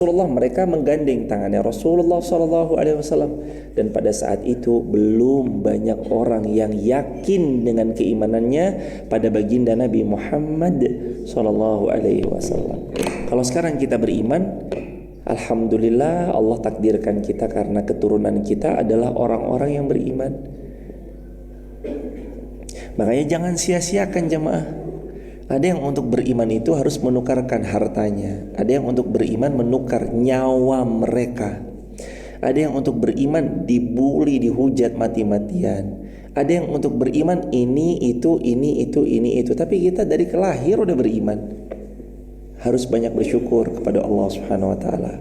Rasulullah, mereka menggandeng tangannya Rasulullah SAW, dan pada saat itu belum banyak orang yang yakin dengan keimanannya pada baginda Nabi Muhammad SAW. Kalau sekarang kita beriman, alhamdulillah Allah takdirkan kita karena keturunan kita adalah orang-orang yang beriman. Makanya jangan sia-siakan jemaah. Ada yang untuk beriman itu harus menukarkan hartanya. Ada yang untuk beriman menukar nyawa mereka. Ada yang untuk beriman dibully, dihujat mati-matian. Ada yang untuk beriman ini itu. Tapi kita dari kelahir udah beriman. Harus banyak bersyukur kepada Allah Subhanahu wa taala.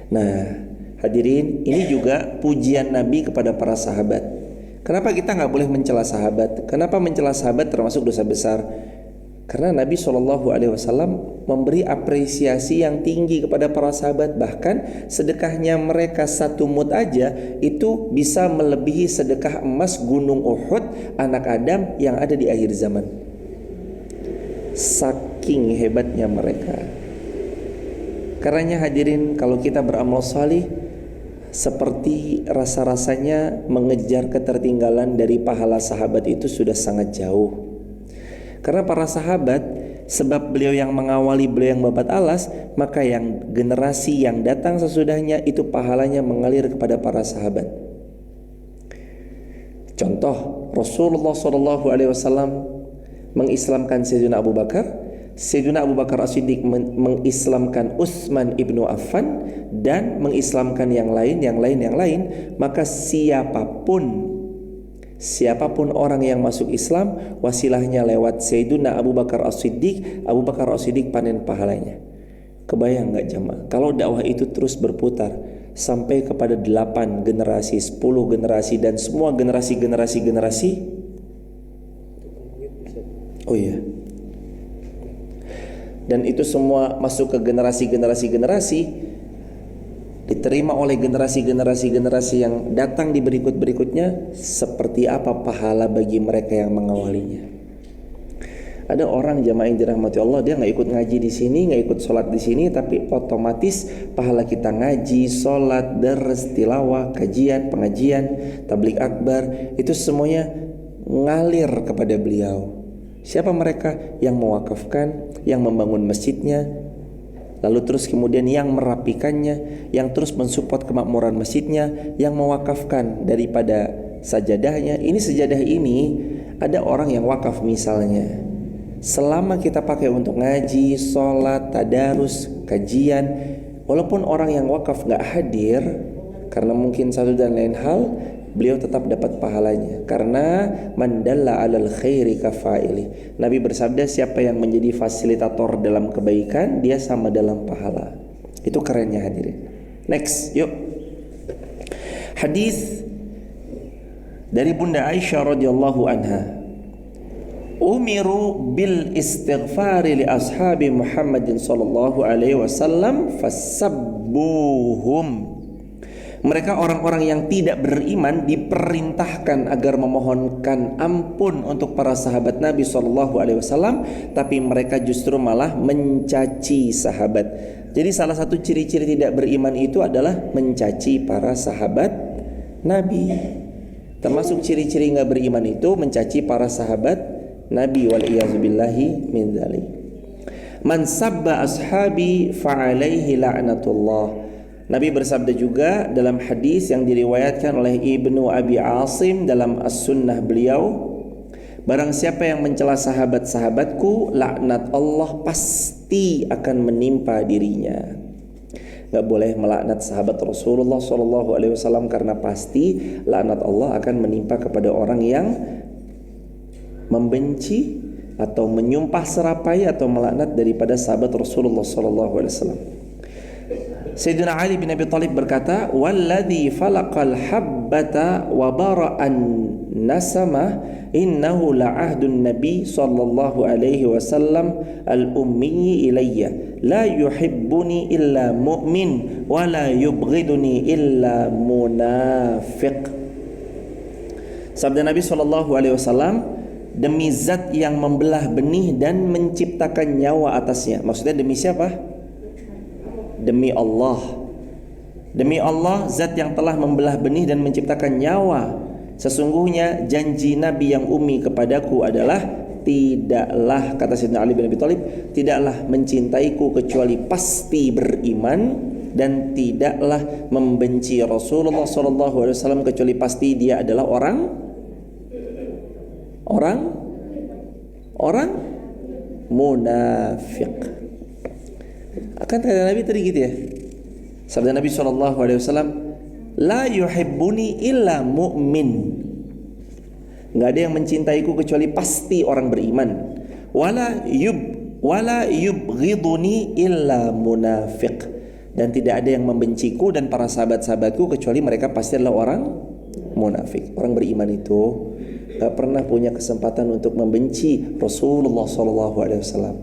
Nah, hadirin, ini juga pujian Nabi kepada para sahabat. Kenapa kita nggak boleh mencela sahabat? Kenapa mencela sahabat termasuk dosa besar? Karena Nabi SAW memberi apresiasi yang tinggi kepada para sahabat. Bahkan sedekahnya mereka satu mud aja itu bisa melebihi sedekah emas gunung Uhud anak Adam yang ada di akhir zaman. Saking hebatnya mereka. Karenanya hadirin, kalau kita beramal salih, seperti rasa-rasanya mengejar ketertinggalan dari pahala sahabat itu sudah sangat jauh. Karena para sahabat, sebab beliau yang mengawali, beliau yang babat alas, maka yang generasi yang datang sesudahnya itu pahalanya mengalir kepada para sahabat. Contoh, Rasulullah SAW mengislamkan Sayyidina Abu Bakar. Sayyidina Abu Bakar As-Siddiq mengislamkan Utsman ibnu Affan dan mengislamkan yang lain. Maka siapapun orang yang masuk Islam, wasilahnya lewat Sayyidina Abu Bakar As-Siddiq. Abu Bakar As-Siddiq panen pahalanya. Kebayang gak jemaah? Kalau dakwah itu terus berputar sampai kepada 8 generasi, 10 generasi, dan semua generasi. Oh iya. Dan itu semua masuk ke generasi, diterima oleh generasi yang datang di berikutnya, seperti apa pahala bagi mereka yang mengawalinya. Ada orang jamaah yang dirahmati Allah, dia nggak ikut ngaji di sini, nggak ikut sholat di sini, tapi otomatis pahala kita ngaji, sholat, dars, tilawah, kajian, pengajian, tabligh akbar, itu semuanya ngalir kepada beliau. Siapa mereka? Yang mewakafkan, yang membangun masjidnya, lalu terus kemudian yang merapikannya, yang terus mensupport kemakmuran masjidnya, yang mewakafkan daripada sajadahnya. Ini sejadah ini ada orang yang wakaf misalnya. Selama kita pakai untuk ngaji, sholat, tadarus, kajian, walaupun orang yang wakaf gak hadir karena mungkin satu dan lain hal, beliau tetap dapat pahalanya. Karena man dalla 'alal khairi kafaili. Nabi bersabda, siapa yang menjadi fasilitator dalam kebaikan, dia sama dalam pahala. Itu kerennya hadirin. Next, yuk. Hadis dari Bunda Aisyah radhiyallahu anha. Umiru bil istighfari li ashabi Muhammadin sallallahu alaihi wasallam fasabbuhum. Mereka orang-orang yang tidak beriman diperintahkan agar memohonkan ampun untuk para sahabat Nabi SAW, tapi mereka justru malah mencaci sahabat. Jadi salah satu ciri-ciri tidak beriman itu adalah mencaci para sahabat Nabi. Termasuk ciri-ciri nggak beriman itu mencaci para sahabat Nabi, wal-iyazubillahi min dzalik. Man sabba ashabi fa'alaihi la'natullah. Nabi bersabda juga dalam hadis yang diriwayatkan oleh Ibnu Abi Asim dalam As-Sunnah beliau, barang siapa yang mencela sahabat-sahabatku, laknat Allah pasti akan menimpa dirinya. Gak boleh melaknat sahabat Rasulullah SAW karena pasti laknat Allah akan menimpa kepada orang yang membenci atau menyumpah serapai atau melaknat daripada sahabat Rasulullah SAW. Sayyidina Ali bin Abi Thalib berkata, "Walladzi falaqal habbata wa bara'an nasama innahu la'ahdun nabi sallallahu alaihi wasallam al-ummi ilayya la yuhibbuni illa mu'min wa la yubghiduni illa munafiq." Sabda Nabi sallallahu alaihi wasallam, demi zat yang membelah benih dan menciptakan nyawa atasnya. Maksudnya demi siapa? demi Allah, demi Allah zat yang telah membelah benih dan menciptakan nyawa, sesungguhnya janji Nabi yang ummi kepadaku adalah tidaklah, kata Sayyidina Ali bin Abi Thalib, tidaklah mencintaiku kecuali pasti beriman, dan tidaklah membenci Rasulullah SAW kecuali pasti dia adalah orang munafik. Akan kata Nabi tadi gitu ya. Sabda Nabi SAW, la yuhibbuni illa mu'min. Nggak ada yang mencintaiku kecuali pasti orang beriman. Wala yubghiduni illa munafiq. Dan tidak ada yang membenciku dan para sahabat-sahabatku kecuali mereka pasti adalah orang munafik. Orang beriman itu gak pernah punya kesempatan untuk membenci Rasulullah SAW.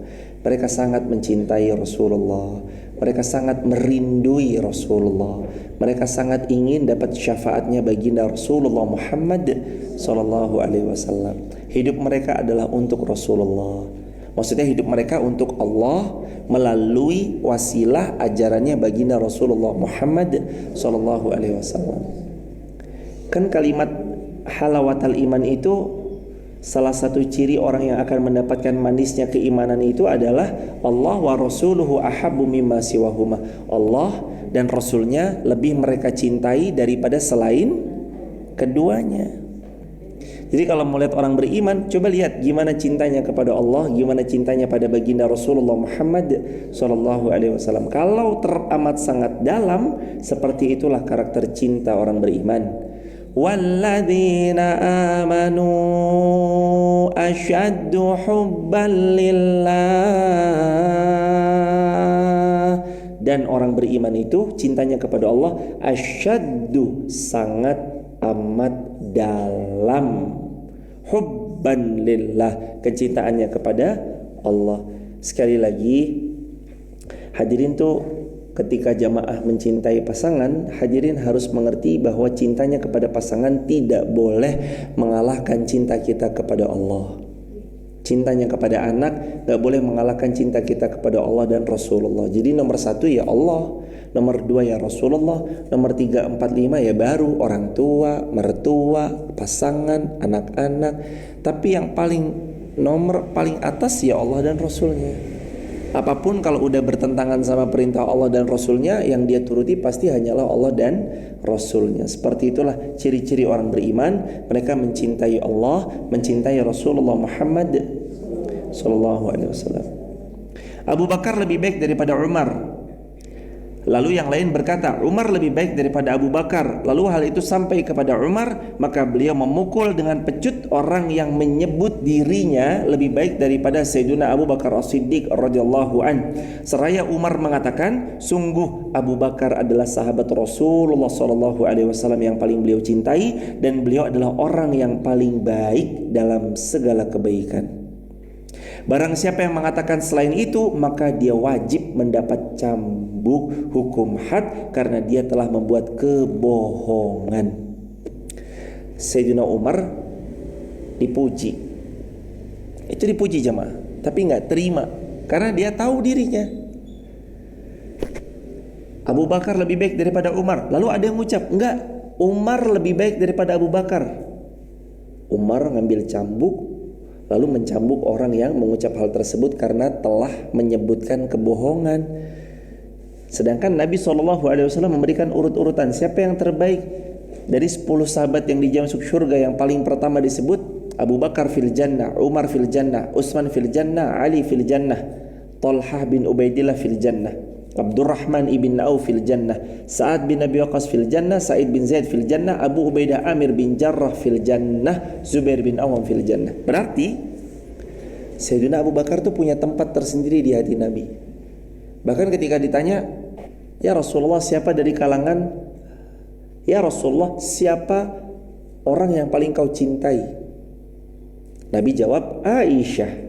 Mereka sangat mencintai Rasulullah. Mereka sangat merindui Rasulullah. Mereka sangat ingin dapat syafaatnya baginda Rasulullah Muhammad SAW. Hidup mereka adalah untuk Rasulullah. Maksudnya hidup mereka untuk Allah melalui wasilah ajarannya baginda Rasulullah Muhammad SAW. Kan kalimat halawatal iman itu salah satu ciri orang yang akan mendapatkan manisnya keimanan itu adalah Allah wa rasuluhu ahabbu mimma siwahuma. Allah dan Rasulnya lebih mereka cintai daripada selain keduanya. Jadi kalau mau lihat orang beriman, coba lihat gimana cintanya kepada Allah, gimana cintanya pada baginda Rasulullah Muhammad SAW. Kalau teramat sangat dalam, seperti itulah karakter cinta orang beriman. Walladzina amanu asyaddu hubban lillah. Dan orang beriman itu cintanya kepada Allah asyaddu, sangat amat dalam, hubban lillah, kecintaannya kepada Allah. Sekali lagi, hadirin tuh ketika jamaah mencintai pasangan, hadirin harus mengerti bahwa cintanya kepada pasangan tidak boleh mengalahkan cinta kita kepada Allah. Cintanya kepada anak gak boleh mengalahkan cinta kita kepada Allah dan Rasulullah. Jadi nomor 1 ya Allah, nomor 2 ya Rasulullah, nomor 3, 4, 5 ya baru orang tua, mertua, pasangan, anak-anak. Tapi yang nomor paling atas ya Allah dan Rasulnya. Apapun kalau udah bertentangan sama perintah Allah dan Rasulnya, yang dia turuti pasti hanyalah Allah dan Rasulnya. Seperti itulah ciri-ciri orang beriman. Mereka mencintai Allah, mencintai Rasulullah Muhammad SAW. Abu Bakar lebih baik daripada Umar. Lalu yang lain berkata, Umar lebih baik daripada Abu Bakar. Lalu hal itu sampai kepada Umar, maka beliau memukul dengan pecut orang yang menyebut dirinya lebih baik daripada Sayyidina Abu Bakar As-Siddiq radhiyallahu an. Seraya Umar mengatakan, sungguh Abu Bakar adalah sahabat Rasulullah SAW yang paling beliau cintai, dan beliau adalah orang yang paling baik dalam segala kebaikan. Barang siapa yang mengatakan selain itu, maka dia wajib mendapat cambuk hukum had karena dia telah membuat kebohongan. Sayyidina Umar dipuji. Itu dipuji jemaah, tapi gak terima karena dia tahu dirinya. Abu Bakar lebih baik daripada Umar. Lalu ada yang ngucap, enggak, Umar lebih baik daripada Abu Bakar. Umar ngambil cambuk, lalu mencambuk orang yang mengucap hal tersebut karena telah menyebutkan kebohongan. Sedangkan Nabi SAW memberikan urut-urutan siapa yang terbaik dari 10 sahabat yang dijamin masuk surga. Yang paling pertama disebut Abu Bakar fil jannah, Umar fil jannah, Utsman fil jannah, Ali fil jannah, Talhah bin Ubaidillah fil jannah, Abdurrahman ibn Auf fil jannah, Sa'ad bin Abi Waqqas fil jannah, Sa'id bin Zaid fil jannah, Abu Ubaidah Amir bin Jarrah fil jannah, Zubair bin Awam fil jannah. Berarti Sayyidina Abu Bakar tuh punya tempat tersendiri di hati Nabi. Bahkan ketika ditanya, ya Rasulullah siapa dari kalangan, ya Rasulullah siapa orang yang paling kau cintai? Nabi jawab, Aisyah.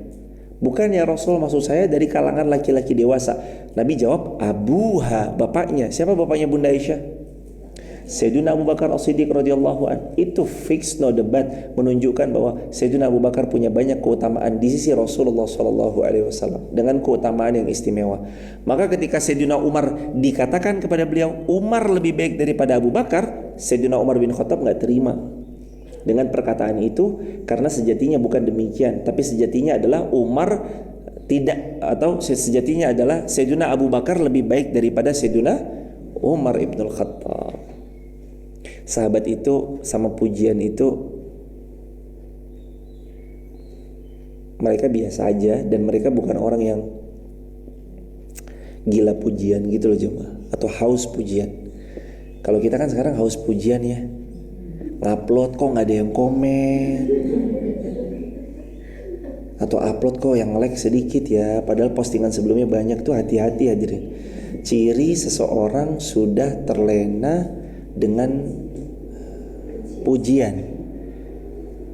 Bukan ya Rasul, maksud saya dari kalangan laki-laki dewasa. Nabi jawab, Abuha, bapaknya. Siapa bapaknya Bunda Aisyah? Sayyidina Abu Bakar As-Siddiq radhiyallahu an, itu fix no debat, menunjukkan bahwa Sayyidina Abu Bakar punya banyak keutamaan di sisi Rasulullah sallallahu alaihi wasallam dengan keutamaan yang istimewa. Maka ketika Sayyidina Umar dikatakan kepada beliau Umar lebih baik daripada Abu Bakar, Sayyidina Umar bin Khattab enggak terima dengan perkataan itu, karena sejatinya bukan demikian, tapi sejatinya adalah Umar tidak, atau sejatinya adalah Sayyidina Abu Bakar lebih baik daripada Sayyidina Umar ibn Khattab. Sahabat itu sama pujian itu mereka biasa aja, dan mereka bukan orang yang gila pujian gitu loh jemaah, atau haus pujian. Kalau kita kan sekarang haus pujian ya, ngupload kok nggak ada yang komen, atau upload kok yang like sedikit ya, padahal postingan sebelumnya banyak. Tuh hati-hati hadirin. Ciri seseorang sudah terlena dengan pujian.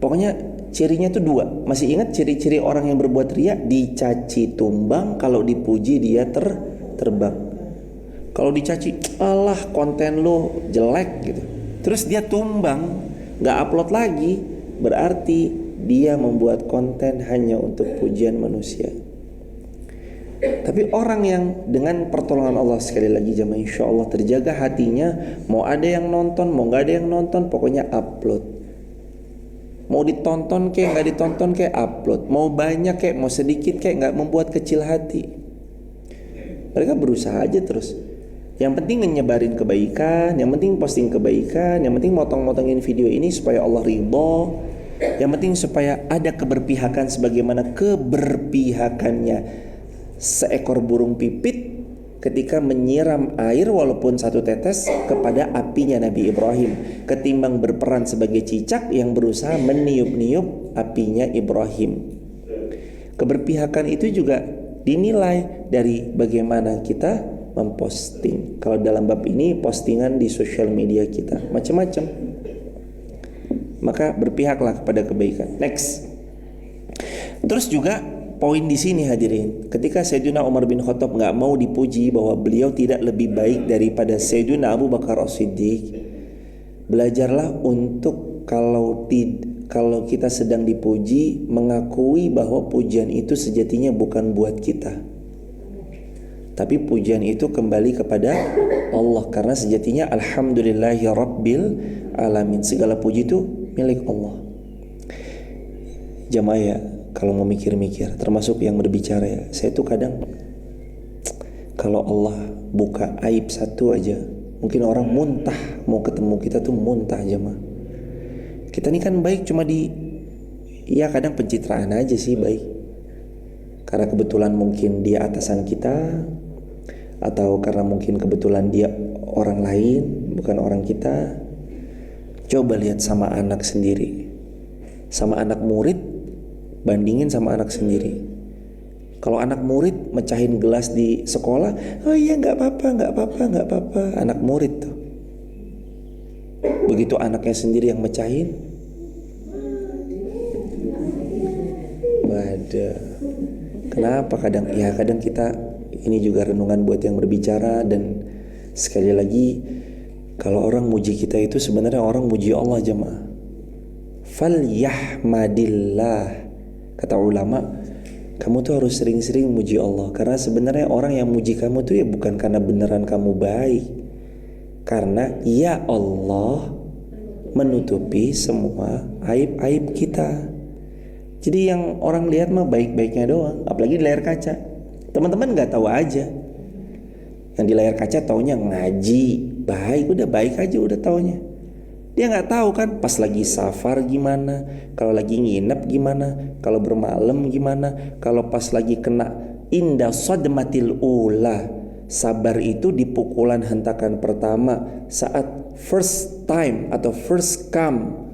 Pokoknya cirinya tuh dua. Masih ingat ciri-ciri orang yang berbuat riya? Dicaci tumbang, kalau dipuji dia terbang. Kalau dicaci, alah konten lo jelek gitu, terus dia tumbang, gak upload lagi, berarti dia membuat konten hanya untuk pujian manusia. Tapi orang yang dengan pertolongan Allah, sekali lagi jemaah, insya Allah terjaga hatinya, mau ada yang nonton, mau gak ada yang nonton, pokoknya upload. Mau ditonton kayak gak ditonton kayak upload. Mau banyak kayak mau sedikit kayak gak membuat kecil hati. Mereka berusaha aja terus. Yang penting nyebarin kebaikan, yang penting posting kebaikan, yang penting motong-motongin video ini supaya Allah ridho. Yang penting supaya ada keberpihakan sebagaimana keberpihakannya seekor burung pipit ketika menyiram air walaupun satu tetes kepada apinya Nabi Ibrahim, ketimbang berperan sebagai cicak yang berusaha meniup-niup apinya Ibrahim. Keberpihakan itu juga dinilai dari bagaimana kita memposting. Kalau dalam bab ini postingan di sosial media kita macam-macam, maka berpihaklah kepada kebaikan. Next. Terus juga poin di sini hadirin, ketika Sayyidina Umar bin Khattab nggak mau dipuji bahwa beliau tidak lebih baik daripada Sayyidina Abu Bakar As-Siddiq, belajarlah untuk kalau kita sedang dipuji, mengakui bahwa pujian itu sejatinya bukan buat kita, tapi pujian itu kembali kepada Allah, karena sejatinya alhamdulillahi rabbil alamin, segala puji itu milik Allah. Jamaah ya, kalau mau mikir-mikir, termasuk yang berbicara ya, saya tuh kadang kalau Allah buka aib satu aja, mungkin orang muntah mau ketemu kita tuh muntah jemaah. Kita ini kan baik cuma ya kadang pencitraan aja sih baik, karena kebetulan mungkin dia atasan kita, atau karena mungkin kebetulan dia orang lain bukan orang kita. Coba lihat sama anak sendiri, sama anak murid, bandingin sama anak sendiri. Kalau anak murid mecahin gelas di sekolah, oh iya gak apa-apa, anak murid tuh. Begitu anaknya sendiri yang mecahin, waduh. Kenapa kadang kita ini juga renungan buat yang berbicara. Dan sekali lagi, kalau orang muji kita itu sebenarnya orang muji Allah jemaah. Falyahmadillah. Kata ulama, kamu tuh harus sering-sering muji Allah, karena sebenarnya orang yang muji kamu tuh ya bukan karena beneran kamu baik, karena ya Allah menutupi semua aib-aib kita. Jadi yang orang lihat mah baik-baiknya doang, apalagi di layar kaca. Teman-teman gak tahu aja, yang di layar kaca taunya ngaji, baik, udah baik aja udah taunya. Dia nggak tahu kan pas lagi safar gimana, kalau lagi nginep gimana, kalau bermalam gimana, kalau pas lagi kena inda sadmatil ula. Sabar itu di pukulan hentakan pertama, saat first time atau first come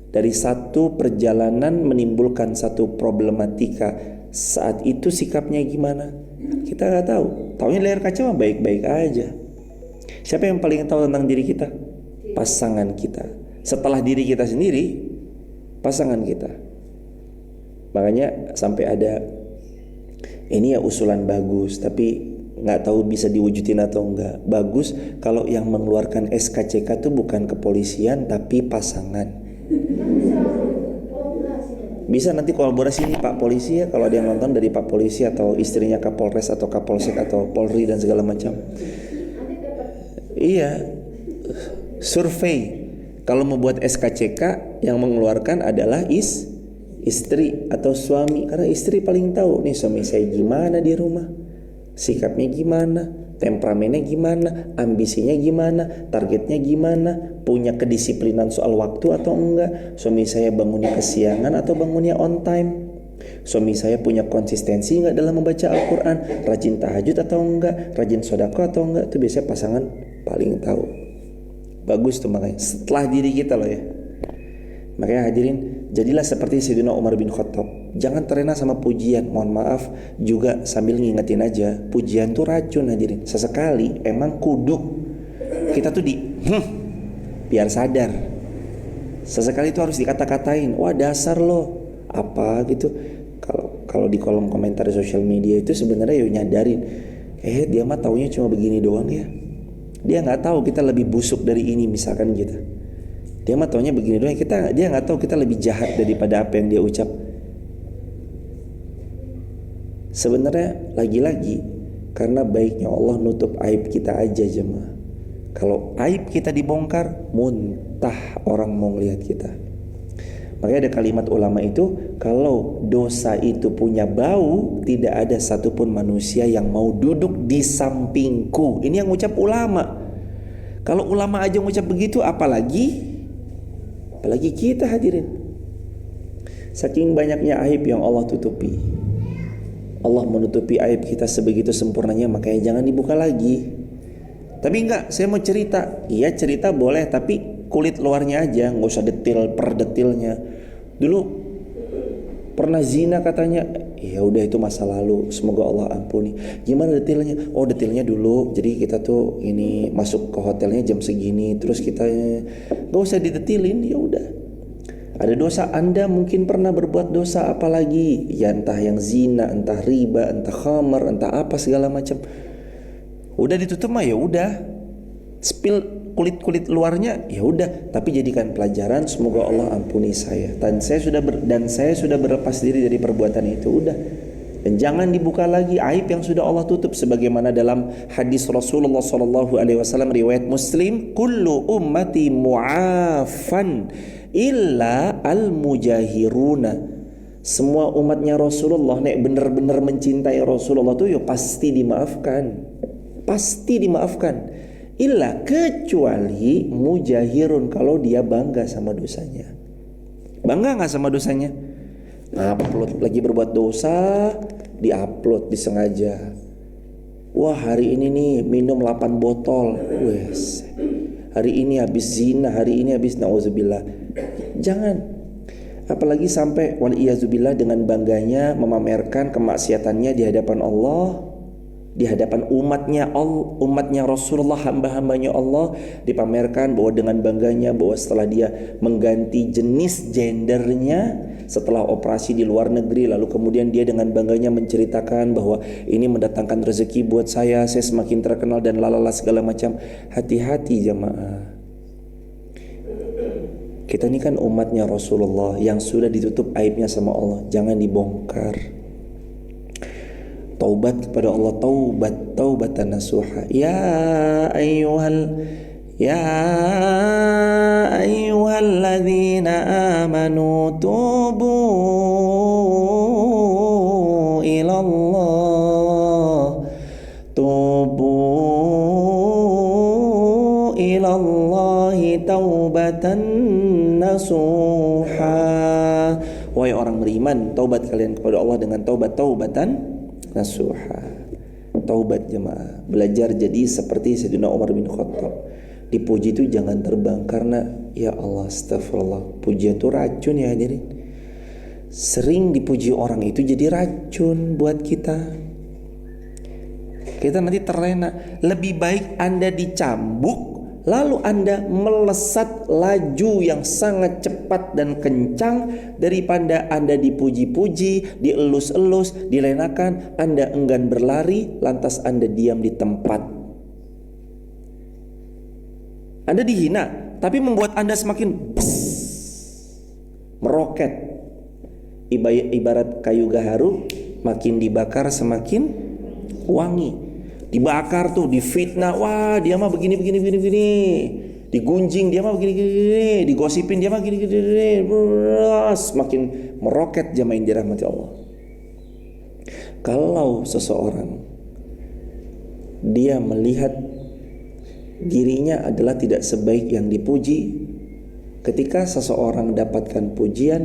dari satu perjalanan menimbulkan satu problematika. Saat itu sikapnya gimana? Kita nggak tahu. Taunya layar kaca mah baik-baik aja. Siapa yang paling tahu tentang diri kita? Pasangan kita. Setelah diri kita sendiri, pasangan kita. Makanya sampai ada ini ya usulan bagus, tapi nggak tahu bisa diwujudin atau enggak. Bagus kalau yang mengeluarkan SKCK tuh bukan kepolisian tapi pasangan. Bisa nanti kolaborasi nih Pak Polisi ya, kalau ada yang nonton dari Pak Polisi atau istrinya Kapolres atau Kapolsek atau Polri dan segala macam. Iya, survei. Kalau mau buat SKCK yang mengeluarkan adalah istri atau suami, karena istri paling tahu nih suami saya gimana di rumah, sikapnya gimana, temperamennya gimana, ambisinya gimana, targetnya gimana, punya kedisiplinan soal waktu atau enggak, suami saya bangunnya kesiangan atau bangunnya on time, suami saya punya konsistensi enggak dalam membaca Al-Quran, rajin tahajud atau enggak, rajin sodako atau enggak. Itu biasanya pasangan paling tahu. Bagus tuh makanya setelah diri kita loh ya. Makanya hadirin, jadilah seperti Sayyidina Umar bin Khattab. Jangan terlena sama pujian. Mohon maaf juga sambil ngingetin aja, pujian tuh racun hadirin. Sesekali emang kudu kita tuh biar sadar. Sesekali itu harus dikata-katain, wah dasar lo apa gitu. Kalau di kolom komentar sosial media itu sebenarnya ya nyadarin, dia mah taunya cuma begini doang ya. Dia nggak tahu kita lebih busuk dari ini misalkan gitu. Dia mah taunya begini doang, dia nggak tahu kita lebih jahat daripada apa yang dia ucap. Sebenarnya lagi-lagi karena baiknya Allah nutup aib kita aja jemaah. Kalau aib kita dibongkar, muntah orang mau ngelihat kita. Makanya ada kalimat ulama itu, kalau dosa itu punya bau, tidak ada satupun manusia yang mau duduk di sampingku. Ini yang ngucap ulama. Kalau ulama aja ngucap begitu, apalagi kita hadirin. Saking banyaknya aib yang Allah tutupi. Allah menutupi aib kita sebegitu sempurnanya, makanya jangan dibuka lagi. Tapi enggak, saya mau cerita. Iya cerita boleh, tapi kulit luarnya aja, nggak usah detail per detailnya. Dulu pernah zina katanya, ya udah itu masa lalu, semoga Allah ampuni. Gimana detailnya? Oh detailnya dulu, jadi kita tuh ini masuk ke hotelnya jam segini, terus kita nggak usah didetilin, ya udah. Ada dosa, Anda mungkin pernah berbuat dosa apalagi, ya entah yang zina, entah riba, entah khamar, entah apa segala macam. Udah ditutup mah ya udah, spill kulit luarnya ya udah, tapi jadikan pelajaran, semoga Allah ampuni saya dan saya sudah berlepas diri dari perbuatan itu, udah. Dan jangan dibuka lagi aib yang sudah Allah tutup, sebagaimana dalam hadis Rasulullah SAW riwayat Muslim, kullu ummati mu'afan illa al-mujahiruna. Semua umatnya Rasulullah nek bener-bener mencintai Rasulullah tuh ya pasti dimaafkan. Illa kecuali mujahirun, kalau dia bangga sama dosanya. Bangga gak sama dosanya? Upload lagi berbuat dosa, diupload disengaja. Wah hari ini nih minum 8 botol. Wes. Hari ini habis zina, hari ini habis nauzubillah. Jangan. Apalagi sampai waliyazubillah dengan bangganya memamerkan kemaksiatannya di hadapan Allah, di hadapan umatnya Rasulullah, hamba-hambanya Allah, dipamerkan bahwa dengan bangganya bahwa setelah dia mengganti jenis gendernya setelah operasi di luar negeri, lalu kemudian dia dengan bangganya menceritakan bahwa ini mendatangkan rezeki buat saya semakin terkenal dan lalala segala macam. Hati-hati jamaah. Kita ini kan umatnya Rasulullah yang sudah ditutup aibnya sama Allah, jangan dibongkar. Taubat kepada Allah, taubatan nasuha. Ya ayyuhalladzina amanu tubu ilallahi taubatan nasuha. Wahai orang beriman, taubat kalian kepada Allah dengan taubatan nasuha. Taubat jemaah, belajar jadi seperti Sayyidina Umar bin Khattab. Dipuji itu jangan terbang, karena ya Allah astagfirullah, pujian itu racun ya hadirin. Sering dipuji orang itu jadi racun buat kita. Kita nanti terlena. Lebih baik Anda dicambuk lalu Anda melesat laju yang sangat cepat dan kencang daripada Anda dipuji-puji, dielus-elus, dilenakan, Anda enggan berlari, lantas Anda diam di tempat. Anda dihina, tapi membuat Anda semakin meroket. Ibarat kayu gaharu, makin dibakar semakin wangi. Dibakar tuh, difitnah, wah dia mah begini. Digunjing, dia mah begini. Digosipin, dia mah gini. Semakin meroket jamaah yang dirahmati Allah. Kalau seseorang dia melihat dirinya adalah tidak sebaik yang dipuji, ketika seseorang dapatkan pujian,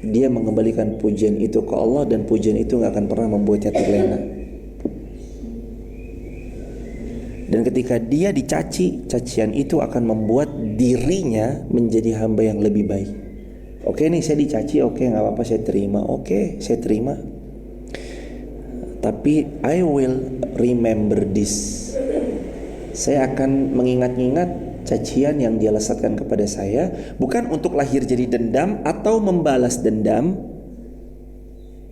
dia mengembalikan pujian itu ke Allah, dan pujian itu gak akan pernah membuatnya terlena. Dan ketika dia dicaci, cacian itu akan membuat dirinya menjadi hamba yang lebih baik. Oke nih, saya dicaci, oke gak apa-apa, saya terima. Oke, saya terima. Tapi I will remember this. Saya akan mengingat-ingat cacian yang dia lesatkan kepada saya, bukan untuk lahir jadi dendam atau membalas dendam,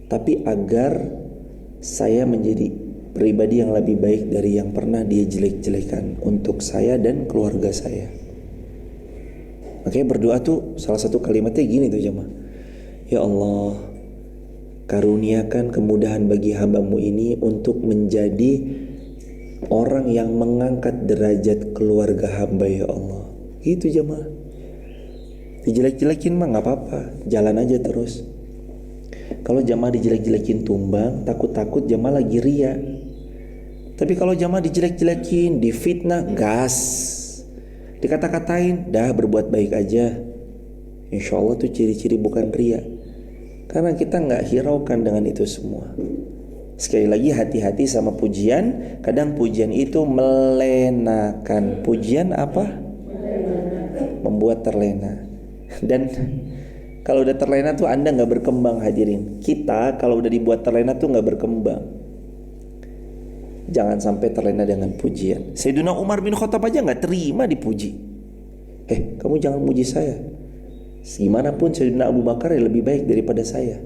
tapi agar saya menjadi pribadi yang lebih baik dari yang pernah dia jelek-jelekan untuk saya dan keluarga saya. Makanya berdoa tuh salah satu kalimatnya gini tuh jemaah. Ya Allah, karuniakan kemudahan bagi hamba-Mu ini untuk menjadi orang yang mengangkat derajat keluarga hamba, ya Allah. Gitu jemaah. Dijelek-jelekin mah gak apa-apa, jalan aja terus. Kalau jemaah dijelek-jelekin tumbang, takut-takut jemaah lagi ria. Tapi kalau jemaah dijelek-jelekin, difitnah, gas. Dikata-katain, dah berbuat baik aja. Insya Allah tuh ciri-ciri bukan ria. Karena kita gak hiraukan dengan itu semua. Sekali lagi, hati-hati sama pujian. Kadang pujian itu melenakan. Pujian apa? Membuat terlena. Dan kalau udah terlena tuh Anda gak berkembang, hadirin. Kita kalau udah dibuat terlena tuh gak berkembang. Jangan sampai terlena dengan pujian. Sayyidina Umar bin Khattab aja gak terima dipuji. Kamu jangan muji saya. Gimana pun Sayyidina Abu Bakar ya lebih baik daripada saya.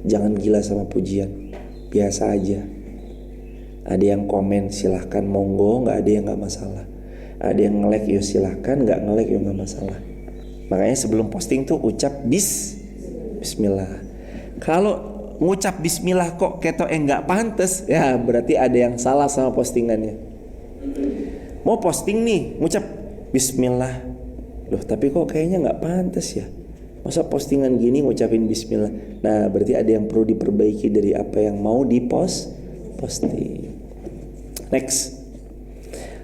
Jangan gila sama pujian, biasa aja. Ada yang komen silahkan, monggo, gak ada yang gak masalah. Ada yang nge-like, yuk silahkan, gak nge-like, yuk gak masalah. Makanya sebelum posting tuh ucap bismillah. Kalau ngucap bismillah kok ketok gak pantes, ya berarti ada yang salah sama postingannya. Mau posting nih, ngucap bismillah, loh tapi kok kayaknya gak pantes ya. Masa postingan gini ngucapin bismillah. Nah berarti ada yang perlu diperbaiki dari apa yang mau posting. Next,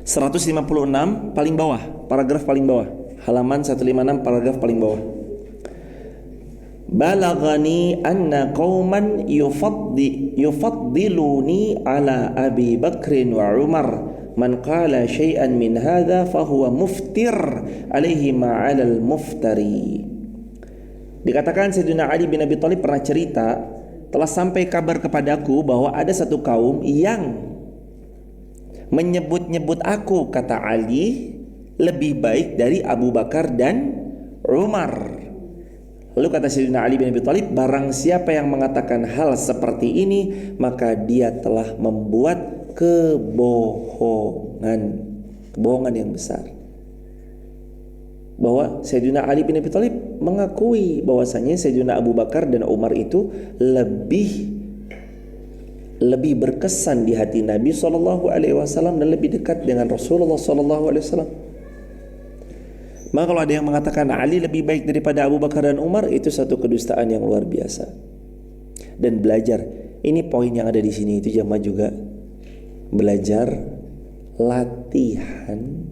156 paling bawah, paragraf paling bawah, halaman 156 paragraf paling bawah. Balaghani anna qauman yufaddiluni ala Abi Bakrin wa Umar. Man qala syai'an min hadha fahuwa muftir alaihi ma'alal muftari. Dikatakan Sayyidina Ali bin Abi Thalib pernah cerita, telah sampai kabar kepadaku bahwa ada satu kaum yang menyebut-nyebut aku, kata Ali, lebih baik dari Abu Bakar dan Umar. Lalu kata Sayyidina Ali bin Abi Thalib, barang siapa yang mengatakan hal seperti ini, maka dia telah membuat kebohongan yang besar. Bahwa Sayyidina Ali bin Abi Thalib mengakui bahwasanya Sayyidina Abu Bakar dan Umar itu lebih berkesan di hati Nabi SAW dan lebih dekat dengan Rasulullah SAW. Maka kalau ada yang mengatakan Ali lebih baik daripada Abu Bakar dan Umar, itu satu kedustaan yang luar biasa. Dan belajar, ini poin yang ada di sini itu jamaah juga belajar latihan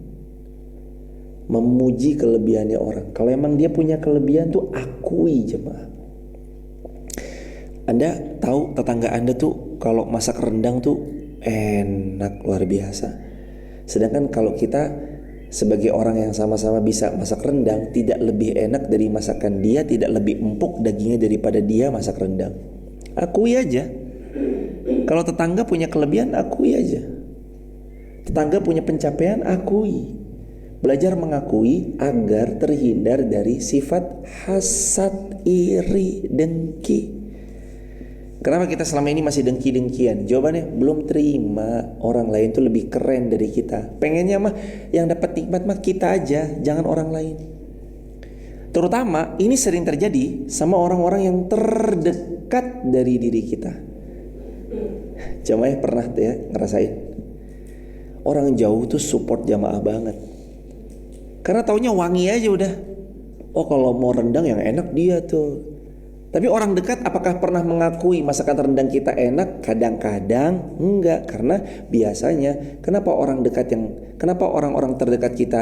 memuji kelebihannya orang. Kalau emang dia punya kelebihan tuh akui jemaah. Anda tahu tetangga Anda tuh kalau masak rendang tuh enak luar biasa. Sedangkan kalau kita sebagai orang yang sama-sama bisa masak rendang, tidak lebih enak dari masakan dia, tidak lebih empuk dagingnya daripada dia masak rendang. Akui aja. Kalau tetangga punya kelebihan, akui aja. Tetangga punya pencapaian, akui. Belajar mengakui agar terhindar dari sifat hasad, iri, dengki. Kenapa kita selama ini masih dengki-dengkian? Jawabannya belum terima orang lain tuh lebih keren dari kita. Pengennya mah yang dapat nikmat mah kita aja, jangan orang lain. Terutama ini sering terjadi sama orang-orang yang terdekat dari diri kita. Jamaah pernah tuh ya ngerasain, orang jauh tuh support jamaah banget, karena taunya wangi aja udah. Oh kalau mau rendang yang enak dia tuh. Tapi orang dekat apakah pernah mengakui masakan rendang kita enak? Kadang-kadang enggak, karena biasanya kenapa orang-orang terdekat kita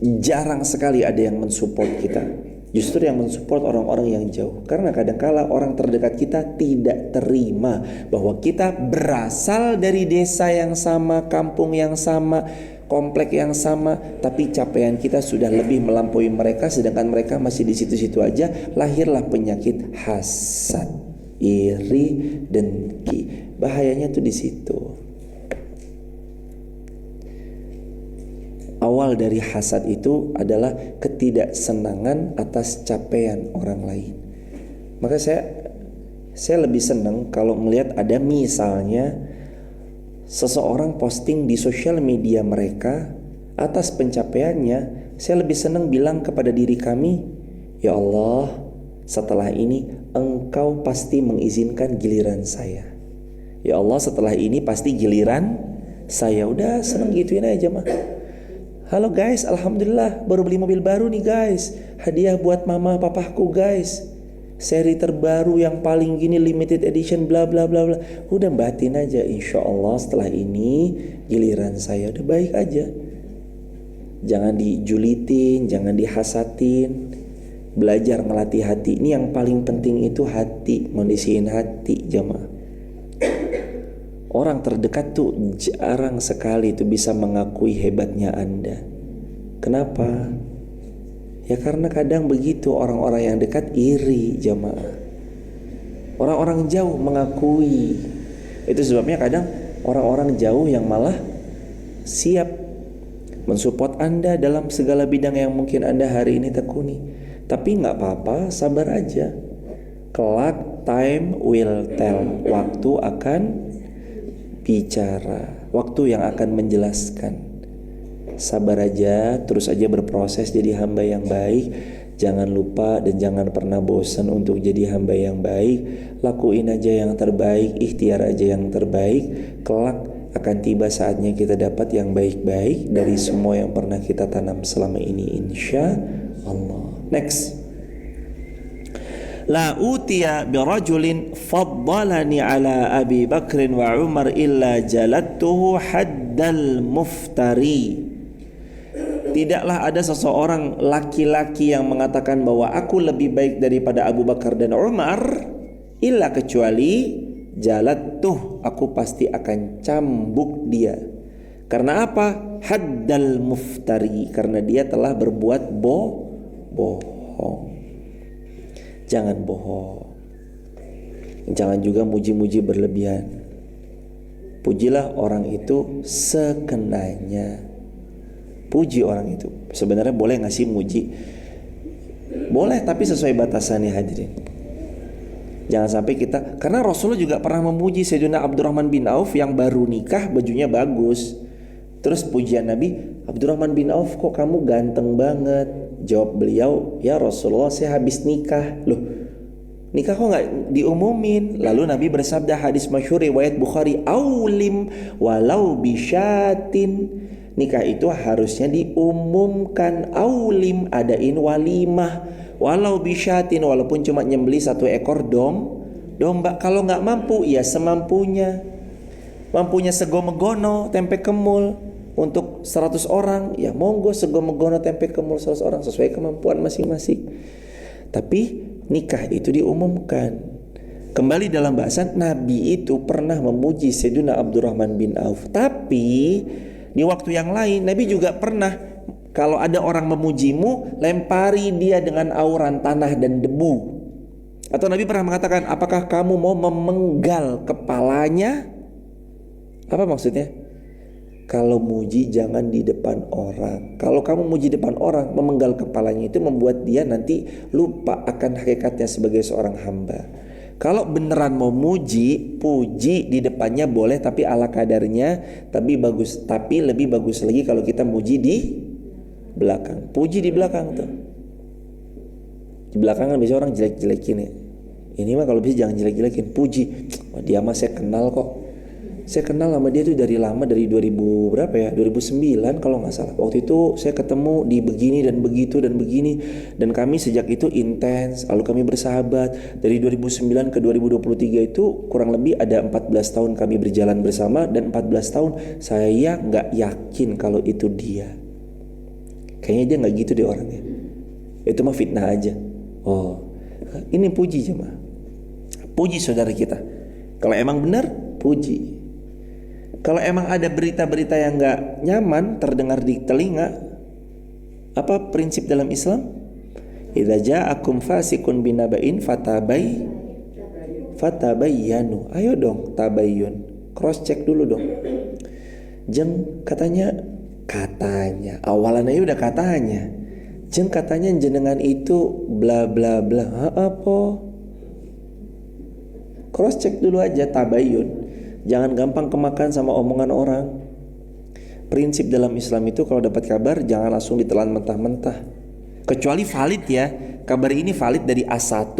jarang sekali ada yang mensupport kita. Justru yang mensupport orang-orang yang jauh. Karena kadangkala orang terdekat kita tidak terima bahwa kita berasal dari desa yang sama, kampung yang sama, komplek yang sama, tapi capaian kita sudah lebih melampaui mereka, sedangkan mereka masih di situ-situ aja. Lahirlah penyakit hasad, iri, dengki. Bahayanya tuh di situ. Awal dari hasad itu adalah ketidaksenangan atas capaian orang lain. Maka saya lebih senang kalau melihat ada misalnya seseorang posting di sosial media mereka atas pencapaiannya. Saya lebih senang bilang kepada diri kami, ya Allah, setelah ini Engkau pasti mengizinkan giliran saya. Ya Allah, setelah ini pasti giliran saya. Udah senang gituin aja mah. Halo guys, alhamdulillah baru beli mobil baru nih guys. Hadiah buat mama papaku guys. Seri terbaru yang paling gini, limited edition bla bla bla bla. Udah batin aja, insya Allah setelah ini giliran saya. Udah baik aja. Jangan dijulitin, jangan dihasatin. Belajar melatih hati. Ini yang paling penting itu hati, kondisiin hati jamaah. Orang terdekat tuh jarang sekali tuh bisa mengakui hebatnya Anda. Kenapa? Ya karena kadang begitu, orang-orang yang dekat iri jamaah. Orang-orang jauh mengakui. Itu sebabnya kadang orang-orang jauh yang malah siap mensupport Anda dalam segala bidang yang mungkin Anda hari ini tekuni. Tapi gak apa-apa, sabar aja. Kelak time will tell. Waktu akan bicara, waktu yang akan menjelaskan. Sabar aja, terus aja berproses jadi hamba yang baik. Jangan lupa dan jangan pernah bosan untuk jadi hamba yang baik. Lakuin aja yang terbaik, ikhtiar aja yang terbaik. Kelak akan tiba saatnya kita dapat yang baik-baik dari semua yang pernah kita tanam selama ini, insya Allah. Next. La utiya birajulin faddalani ala Abi Bakrin wa Umar illa jalattuhu haddal muftari. Tidaklah ada seseorang laki-laki yang mengatakan bahwa aku lebih baik daripada Abu Bakar dan Umar, illa kecuali jalattuh, aku pasti akan cambuk dia. Karena apa? Haddal muftari, karena dia telah berbuat bohong. Jangan bohong. Jangan juga muji-muji berlebihan. Pujilah orang itu sekenanya. Puji orang itu. Sebenarnya boleh gak sih muji? Boleh, tapi sesuai batasannya hadirin. Jangan sampai kita, karena Rasulullah juga pernah memuji Sayyidina Abdurrahman bin Auf yang baru nikah, bajunya bagus. Terus pujian Nabi, Abdurrahman bin Auf kok kamu ganteng banget. Jawab beliau, ya Rasulullah saya habis nikah. Loh, nikah kok gak diumumin? Lalu Nabi bersabda, hadis masyhur riwayat Bukhari, aulim walau bisyatin. Nikah itu harusnya diumumkan. Aulim, adain walimah, walau bisyatin, walaupun cuma nyembeli 1 ekor domba. Kalau gak mampu, ya semampunya. Mampunya sego megono, tempe kemul untuk 100 orang, ya monggo sego megono tempe kemul 100 orang sesuai kemampuan masing-masing. Tapi nikah itu diumumkan. Kembali dalam bahasan, Nabi itu pernah memuji Sayyidina Abdurrahman bin Auf. Tapi di waktu yang lain Nabi juga pernah, kalau ada orang memujimu, lempari dia dengan auran tanah dan debu. Atau Nabi pernah mengatakan, apakah kamu mau memenggal kepalanya? Apa maksudnya? Kalau muji jangan di depan orang. Kalau kamu muji depan orang, memenggal kepalanya, itu membuat dia nanti lupa akan hakikatnya sebagai seorang hamba. Kalau beneran mau muji, puji di depannya boleh tapi ala kadarnya, tapi lebih bagus lagi kalau kita muji di belakang. Puji di belakang tuh. Di belakang kan biasa orang jelek-jelekin ya. Ini mah kalau bisa jangan jelek-jelekin, puji. Oh, dia mah saya kenal kok. Saya kenal sama dia tuh dari lama, dari 2000 berapa ya? 2009 kalau nggak salah. Waktu itu saya ketemu di begini dan begitu dan begini, dan kami sejak itu intens. Lalu kami bersahabat dari 2009 ke 2023 itu kurang lebih ada 14 tahun kami berjalan bersama, dan 14 tahun saya nggak yakin kalau itu dia. Kayaknya dia nggak gitu deh orangnya. Itu mah fitnah aja. Oh, ini puji jemaah. Puji saudara kita. Kalau emang benar, puji. Kalau emang ada berita-berita yang gak nyaman terdengar di telinga, apa prinsip dalam Islam? Idza ja'akum fasikun binaba'in fatabayyanu. Ayo dong tabayyun, cross check dulu dong. Jeng katanya awalannya udah katanya. Jeng katanya jenengan itu bla bla bla. Apa? Cross check dulu aja, tabayyun. Jangan gampang kemakan sama omongan orang. Prinsip dalam Islam itu kalau dapat kabar jangan langsung ditelan mentah-mentah. Kecuali valid ya. Kabar ini valid dari A1.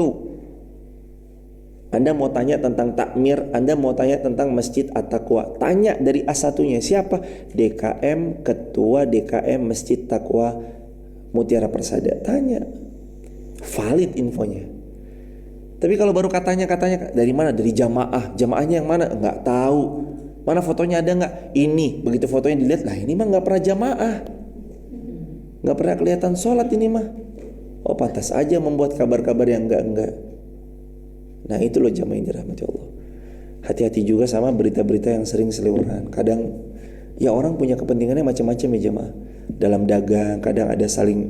Anda mau tanya tentang takmir, Anda mau tanya tentang Masjid At-Taqwa, tanya dari A1-nya siapa? DKM, Ketua DKM Masjid Taqwa Mutiara Persada. Tanya. Valid infonya. Tapi kalau baru katanya dari mana? Dari jamaahnya yang mana? Nggak tahu. Mana fotonya ada nggak? Ini, begitu fotonya dilihat, lah ini mah nggak pernah jamaah, nggak pernah kelihatan sholat ini mah. Oh pantas aja membuat kabar-kabar yang enggak. Nah itu loh jamaah yang dirahmati Allah. Hati-hati juga sama berita-berita yang sering seliweran. Kadang ya orang punya kepentingannya macam-macam ya jamaah. Dalam dagang kadang ada saling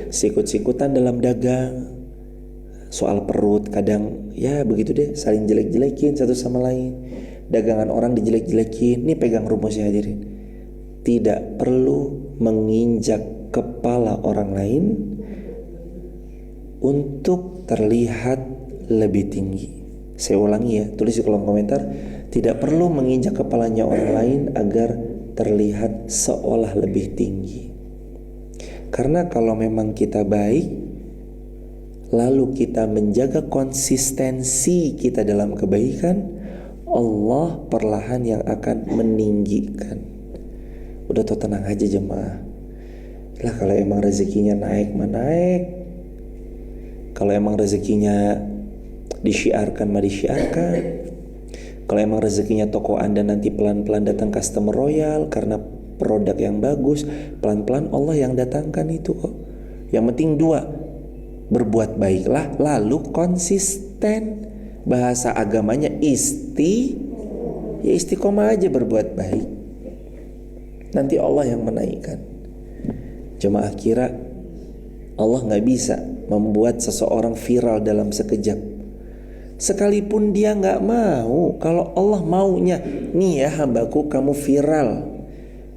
sikut-sikutan dalam dagang. Soal perut kadang ya begitu deh, saling jelek-jelekin satu sama lain. Dagangan orang dijelek-jelekin. Ini pegang rumusnya hadirin. Tidak perlu menginjak kepala orang lain untuk terlihat lebih tinggi. Saya ulangi ya, tulis di kolom komentar. Tidak perlu menginjak kepalanya orang lain agar terlihat seolah lebih tinggi. Karena kalau memang kita baik, lalu kita menjaga konsistensi kita dalam kebaikan, Allah perlahan yang akan meninggikan. Udah tuh tenang aja jemaah. Lah kalau emang rezekinya naik mah naik. Kalau emang rezekinya disyiarkan mah disyiarkan. Kalau emang rezekinya toko Anda nanti pelan-pelan datang customer royal karena produk yang bagus, pelan-pelan Allah yang datangkan itu kok. Yang penting dua, berbuat baiklah lalu konsisten. Bahasa agamanya istiqomah aja berbuat baik. Nanti Allah yang menaikkan. Jemaah kira Allah gak bisa membuat seseorang viral dalam sekejap. Sekalipun dia gak mau, kalau Allah maunya, nih ya hambaku kamu viral,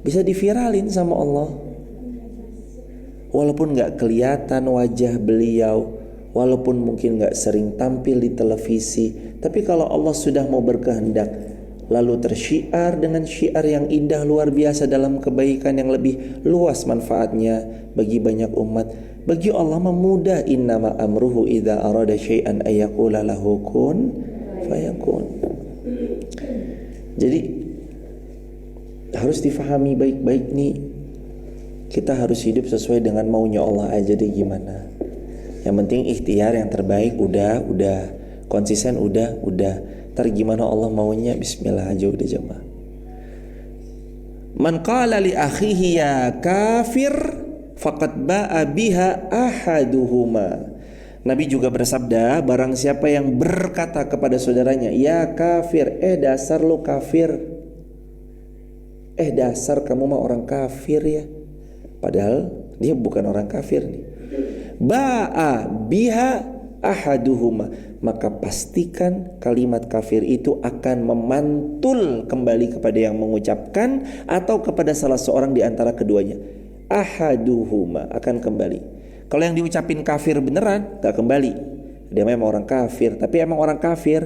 bisa diviralin sama Allah. Walaupun gak kelihatan wajah beliau, walaupun mungkin gak sering tampil di televisi, tapi kalau Allah sudah mau berkehendak, lalu tersyiar dengan syiar yang indah luar biasa dalam kebaikan yang lebih luas manfaatnya bagi banyak umat, bagi Allah memudah. Innama amruhu idza arada syai'an ayyaqula lahu kun fayakun. Jadi harus difahami baik-baik nih. Kita harus hidup sesuai dengan maunya Allah aja deh gimana. Yang penting ikhtiar yang terbaik udah konsisten udah. Ntar gimana Allah maunya, bismillah aja udah jemaah. Man qala li akhihi ya kafir faqad ba'a biha ahaduhuma. Nabi juga bersabda, barang siapa yang berkata kepada saudaranya, ya kafir, dasar lu kafir, dasar kamu mah orang kafir ya, padahal dia bukan orang kafir nih. Ba'a biha ahaduhuma, maka pastikan kalimat kafir itu akan memantul kembali kepada yang mengucapkan atau kepada salah seorang di antara keduanya. Ahaduhuma akan kembali. Kalau yang diucapin kafir beneran, gak kembali. Dia memang orang kafir, tapi emang orang kafir,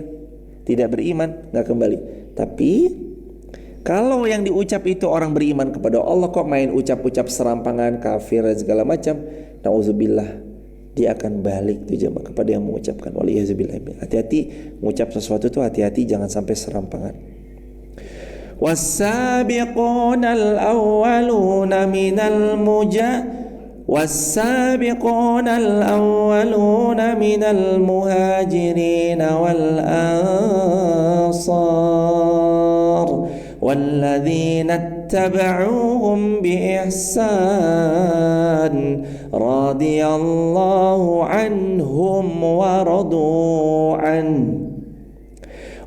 tidak beriman, gak kembali. Tapi kalau yang diucap itu orang beriman kepada Allah, kok main ucap-ucap serampangan, kafir dan segala macam, na'udzubillah, dia akan balik tuh jemaah kepada yang mengucapkan. Waliyazubillah. Hati-hati mengucap sesuatu tuh, hati-hati jangan sampai serampangan. Was-sabiqunal awwaluna minal muhajirin wal ansar walladzina ittaba'uuhum biihsan radhiyallahu anhum wa radu an.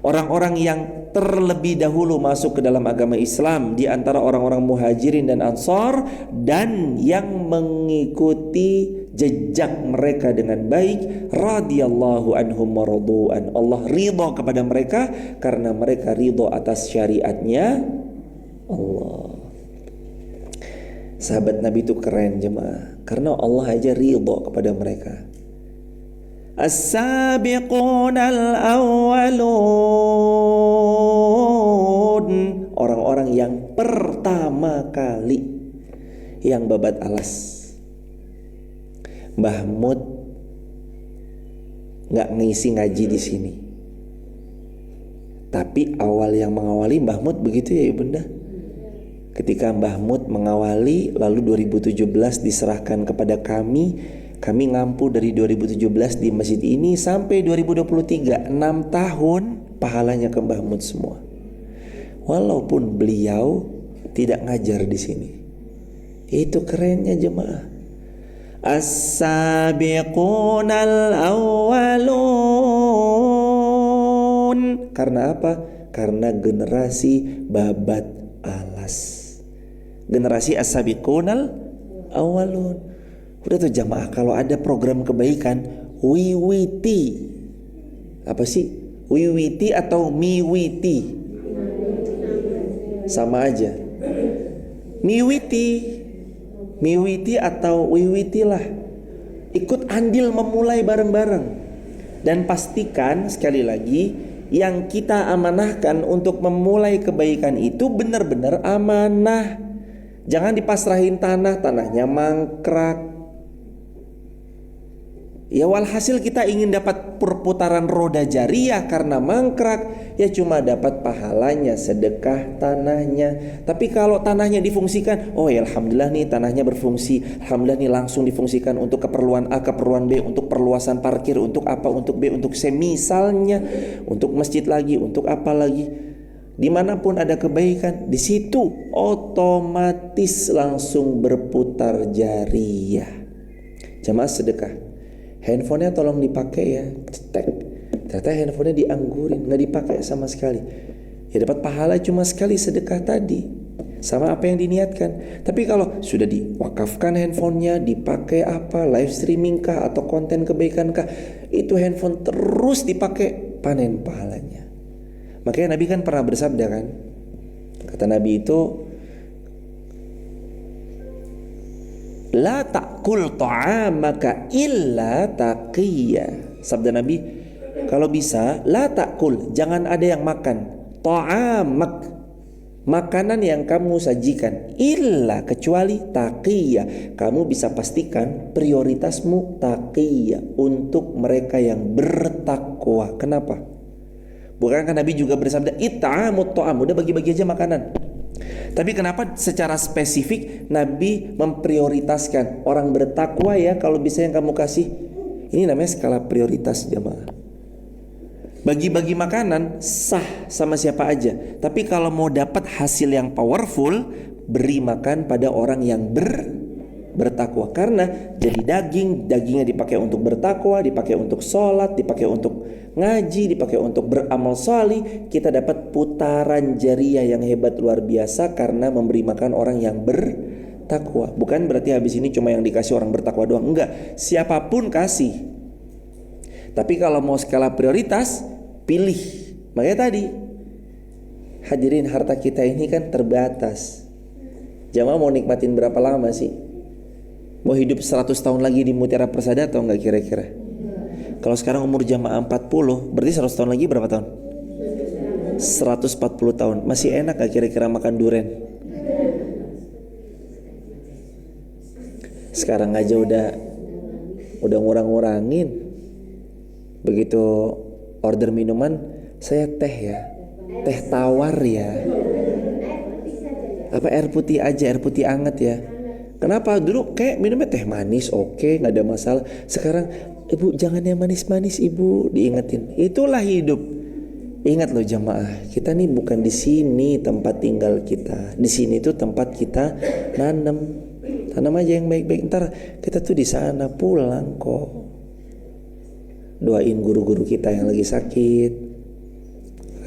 Orang-orang yang terlebih dahulu masuk ke dalam agama Islam di antara orang-orang muhajirin dan ansar, dan yang mengikuti jejak mereka dengan baik, radhiyallahu anhum wa radu'an. Allah ridha kepada mereka karena mereka ridha atas syariatnya Allah. Sahabat Nabi itu keren jemaah, karena Allah aja ridha kepada mereka. As-sabiqunal awwalun, orang-orang yang pertama kali yang babat alas. Mbah Mud nggak ngisi ngaji di sini, tapi awal yang mengawali Mbah Mud, begitu ya Ibunda. Ketika Mbah Mud mengawali, lalu 2017 diserahkan kepada kami ngampu dari 2017 di masjid ini sampai 2023, 6 tahun pahalanya ke Mbah Mud semua. Walaupun beliau tidak ngajar di sini. Itu kerennya jemaah. As-sabiqunal awwalun. Karena apa? Karena generasi babat alas. Generasi as-sabiqunal awwalun. Udah tuh jamaah, kalau ada program kebaikan, wiwiti. Apa sih? Wiwiti atau miwiti? Sama aja. Miwiti atau wiwitilah. Ikut andil memulai bareng-bareng. Dan pastikan sekali lagi, yang kita amanahkan untuk memulai kebaikan itu benar-benar amanah. Jangan dipasrahin tanahnya mangkrak. Ya walhasil kita ingin dapat perputaran roda jariah karena mangkrak, ya cuma dapat pahalanya sedekah tanahnya. Tapi kalau tanahnya difungsikan, oh ya alhamdulillah nih tanahnya berfungsi, alhamdulillah nih langsung difungsikan untuk keperluan A, keperluan B, untuk perluasan parkir, untuk apa, untuk B, untuk C misalnya, untuk masjid lagi, untuk apa lagi. Dimanapun ada kebaikan, di situ otomatis langsung berputar jariah. Jamaah sedekah, handphonenya tolong dipakai ya. Cetek. Ternyata handphonenya dianggurin, nggak dipakai sama sekali. Ya dapat pahala cuma sekali sedekah tadi, sama apa yang diniatkan. Tapi kalau sudah diwakafkan handphonenya, dipakai apa, live streaming kah atau konten kebaikan kah, itu handphone terus dipakai, panen pahalanya. Makanya Nabi kan pernah bersabda kan, kata Nabi itu, la ta'kul ta'amaka illa taqiyya. Sabda Nabi, kalau bisa la ta'kul, jangan ada yang makan ta'amak, makanan yang kamu sajikan, illa, kecuali taqiyya. Kamu bisa pastikan prioritasmu taqiyya, untuk mereka yang bertakwa. Kenapa? Bukankah Nabi juga bersabda it'amut ta'am, udah bagi-bagi aja makanan. Tapi kenapa secara spesifik Nabi memprioritaskan orang bertakwa ya, kalau bisa yang kamu kasih. Ini namanya skala prioritas jamaah. Bagi-bagi makanan sah sama siapa aja, tapi kalau mau dapat hasil yang powerful, beri makan pada orang yang bertakwa. Karena jadi dagingnya dipakai untuk bertakwa, dipakai untuk sholat, dipakai untuk ngaji, dipakai untuk beramal salih. Kita dapat putaran jariah yang hebat luar biasa karena memberi makan orang yang bertakwa. Bukan berarti habis ini cuma yang dikasih orang bertakwa doang, enggak, siapapun kasih. Tapi kalau mau skala prioritas, pilih. Makanya tadi, hadirin, harta kita ini kan terbatas. Jamaah mau nikmatin berapa lama sih? Mau hidup 100 tahun lagi di Mutiara Persada atau enggak kira-kira? Kalau sekarang umur jamaah 40, berarti 100 tahun lagi berapa tahun? 140 tahun. Masih enak gak kira-kira makan durian? Sekarang aja udah ngurang-ngurangin. Begitu order minuman, saya teh ya, teh tawar ya, apa air putih aja, air putih anget ya. Kenapa? Dulu kayak minumnya teh manis, oke, nggak ada masalah. Sekarang, ibu jangan yang manis-manis ibu, diingetin. Itulah hidup. Ingat loh jamaah, kita nih bukan di sini tempat tinggal kita. Di sini tuh tempat kita nanam. Tanam aja yang baik-baik. Ntar kita tuh di sana pulang kok. Doain guru-guru kita yang lagi sakit.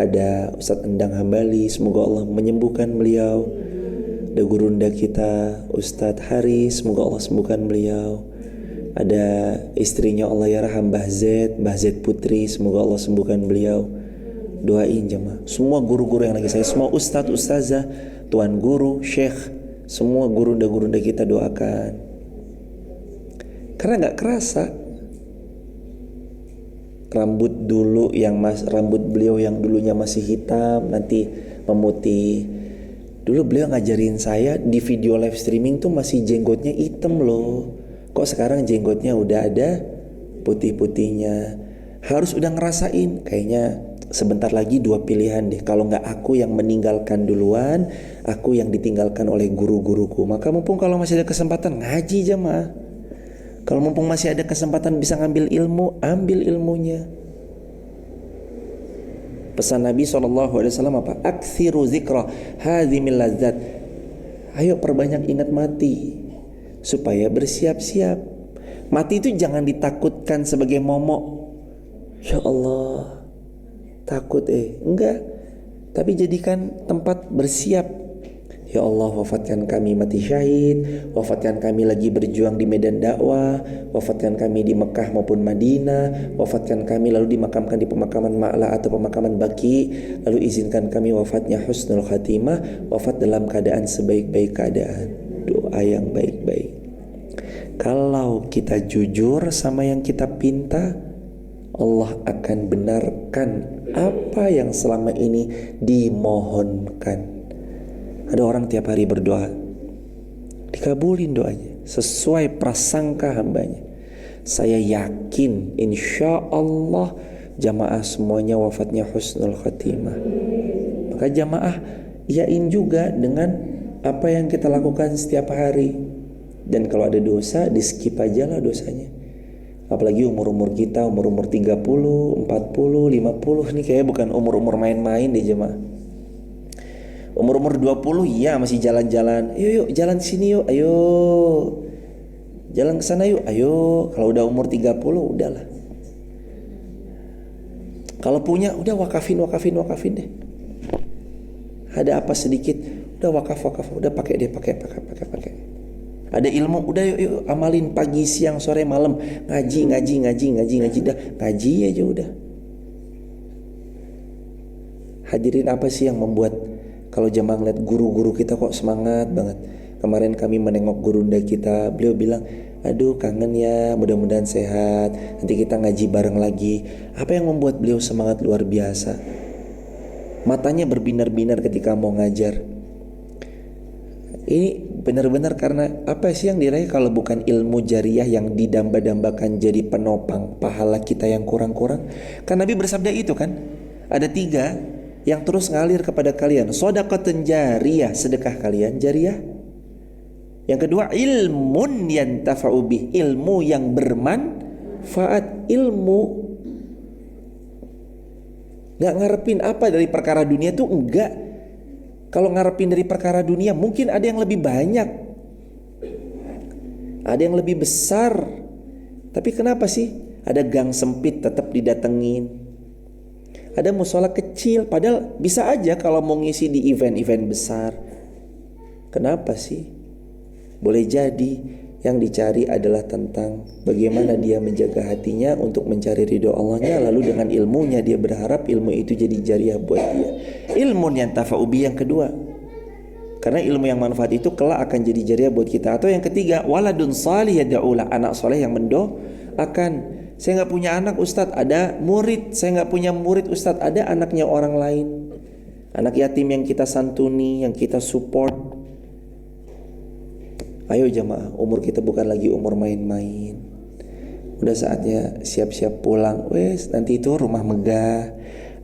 Ada Ustadz Endang Hambali, semoga Allah menyembuhkan beliau. Ada gurunda kita Ustadz Haris, semoga Allah sembuhkan beliau. Ada istrinya Allah yarham Mbah Z Putri, semoga Allah sembuhkan beliau. Doain jemaah. Semua guru-guru yang lagi saya, semua ustadz, ustazah, tuan guru, syekh, semua gurunda-gurunda kita doakan. Karena gak kerasa rambut beliau yang dulunya masih hitam nanti memutih. Dulu beliau ngajarin saya di video live streaming tuh masih jenggotnya hitam loh. Kok sekarang jenggotnya udah ada putih-putihnya. Harus udah ngerasain. Kayaknya sebentar lagi dua pilihan deh. Kalau gak aku yang meninggalkan duluan, aku yang ditinggalkan oleh guru-guruku. Maka mumpung kalau masih ada kesempatan, ngaji jamaah. Kalau mumpung masih ada kesempatan bisa ngambil ilmu, ambil ilmunya. Pesan Nabi SAW apa? Aktsiru zikra hadzimil ladzat. Ayo perbanyak ingat mati supaya bersiap-siap. Mati itu jangan ditakutkan sebagai momok. Ya Allah, takut enggak. Tapi jadikan tempat bersiap. Ya Allah, wafatkan kami mati syahid, wafatkan kami lagi berjuang di medan dakwah, wafatkan kami di Mekah maupun Madinah, wafatkan kami lalu dimakamkan di pemakaman Ma'la atau pemakaman Baqi, lalu izinkan kami wafatnya husnul khatimah, wafat dalam keadaan sebaik-baik keadaan. Doa yang baik-baik. Kalau kita jujur sama yang kita pinta, Allah akan benarkan apa yang selama ini dimohonkan. Ada orang tiap hari berdoa, dikabulin doanya sesuai prasangka hambanya. Saya yakin insya Allah jamaah semuanya wafatnya husnul khatimah. Maka jamaah yakin juga dengan apa yang kita lakukan setiap hari. Dan kalau ada dosa, di skip aja lah dosanya. Apalagi umur-umur kita, umur-umur 30, 40, 50 nih kayaknya bukan umur-umur main-main deh jemaah. Umur-umur 20 ya masih jalan-jalan. Yuk jalan sini yuk, ayo. Jalan ke sana yuk, ayo. Kalau udah umur 30 udahlah. Kalau punya udah wakafin deh. Ada apa sedikit, udah wakaf, udah pakai. Ada ilmu, udah yuk amalin pagi, siang, sore, malam. Ngaji dah. Ngaji aja udah. Hadirin, apa sih yang membuat kalau jamaah ngeliat guru-guru kita kok semangat banget. Kemarin kami menengok gurunda kita, beliau bilang, aduh kangen ya, mudah-mudahan sehat, nanti kita ngaji bareng lagi. Apa yang membuat beliau semangat luar biasa? Matanya berbinar-binar ketika mau ngajar. Ini benar-benar karena apa sih yang diraih kalau bukan ilmu jariah yang didamba-dambakan jadi penopang pahala kita yang kurang-kurang? Kan Nabi bersabda itu kan, ada 3 yang terus ngalir kepada kalian. Shadaqatun jariyah, sedekah kalian jariyah. Yang kedua, ilmun yantafa'u bih, ilmu yang bermanfaat. Ilmu gak ngarepin apa dari perkara dunia tuh enggak. Kalau ngarepin dari perkara dunia mungkin ada yang lebih banyak, ada yang lebih besar. Tapi kenapa sih ada gang sempit tetap didatengin, ada musola kecil, padahal bisa aja kalau mau ngisi di event-event besar. Kenapa sih? Boleh jadi Yang dicari adalah tentang bagaimana dia menjaga hatinya untuk mencari ridho Allahnya. Lalu dengan ilmunya dia berharap ilmu itu jadi jariah buat dia. Ilmu yang tafa'ubi yang kedua, karena ilmu yang manfaat itu kelak akan jadi jariah buat kita. Atau yang ketiga, waladun salih yad'ulah, anak soleh yang mendoakan. Saya nggak punya anak Ustadz, ada murid. Saya nggak punya murid Ustadz, ada anaknya orang lain. Anak yatim yang kita santuni, yang kita support. Ayo jamaah, umur kita bukan lagi umur main-main. Udah saatnya siap-siap pulang. Wes, nanti itu rumah megah,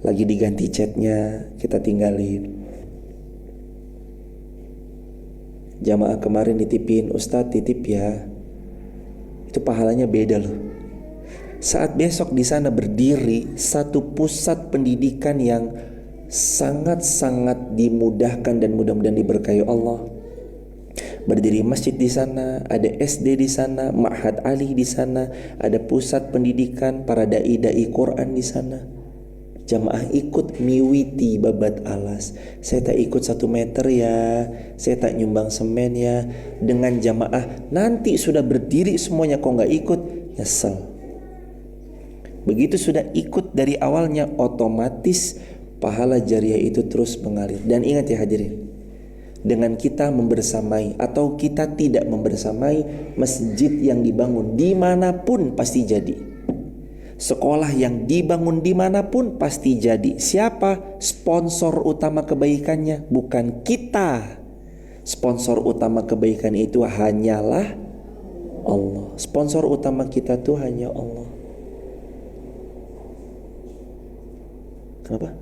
lagi diganti catnya, kita tinggalin. Jamaah kemarin ditipin, Ustadz titip ya. Itu pahalanya beda loh. Saat besok di sana berdiri satu pusat pendidikan yang sangat-sangat dimudahkan dan mudah-mudahan diberkahi Allah. Berdiri masjid di sana, ada SD di sana, Ma'had Ali di sana, ada pusat pendidikan para dai-dai Quran di sana. Jamaah ikut miwiti babat alas. Saya tak ikut 1 meter ya, saya tak nyumbang semen ya. Dengan jamaah nanti sudah berdiri semuanya kok nggak ikut, nyesel. Begitu sudah ikut dari awalnya, otomatis pahala jariah itu terus mengalir. Dan ingat ya hadirin, dengan kita membersamai atau kita tidak membersamai, masjid yang dibangun dimanapun pasti jadi. Sekolah yang dibangun dimanapun pasti jadi. Siapa sponsor utama kebaikannya? Bukan kita. Sponsor utama kebaikan itu hanyalah Allah. Sponsor utama kita tuh hanya Allah. Kenapa?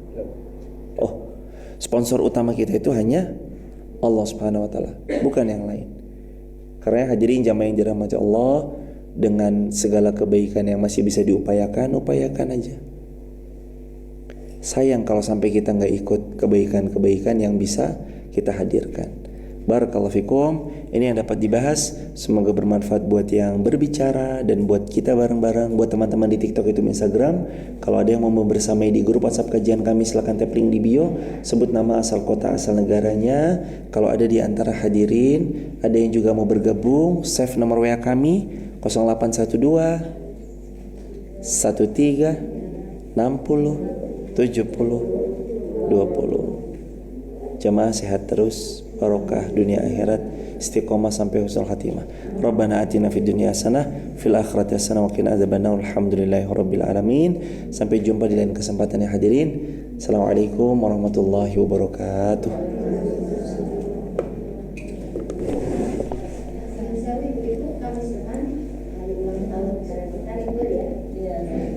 Oh, sponsor utama kita itu hanya Allah Subhanahu wa taala, bukan yang lain. Karena hadirin jamaah yang dirahmati Allah, dengan segala kebaikan yang masih bisa diupayakan, upayakan aja. Sayang kalau sampai kita nggak ikut kebaikan-kebaikan yang bisa kita hadirkan. Barakallahu fikum. Ini yang dapat dibahas. Semoga bermanfaat buat yang berbicara dan buat kita bareng-bareng. Buat teman-teman di TikTok itu Instagram, kalau ada yang mau bersamai di grup WhatsApp kajian kami, silakan tap link di bio, sebut nama, asal kota, asal negaranya. Kalau ada di antara hadirin ada yang juga mau bergabung, save nomor WA kami 0812 13 60 70 20. Jamaah sehat terus, barokah dunia akhirat, istiqomah sampai husnul khatimah. Rabbana atina fid dunya hasanah, fil akhirati hasanah wa qina adzabannar. Alhamdulillahirabbil alamin. Sampai jumpa di lain kesempatan ya hadirin. Assalamualaikum warahmatullahi wabarakatuh.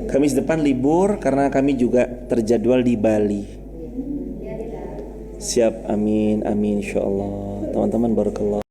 Kamis depan libur karena kami juga terjadwal di Bali. Siap, amin, amin, insyaallah. Teman-teman, barakallah.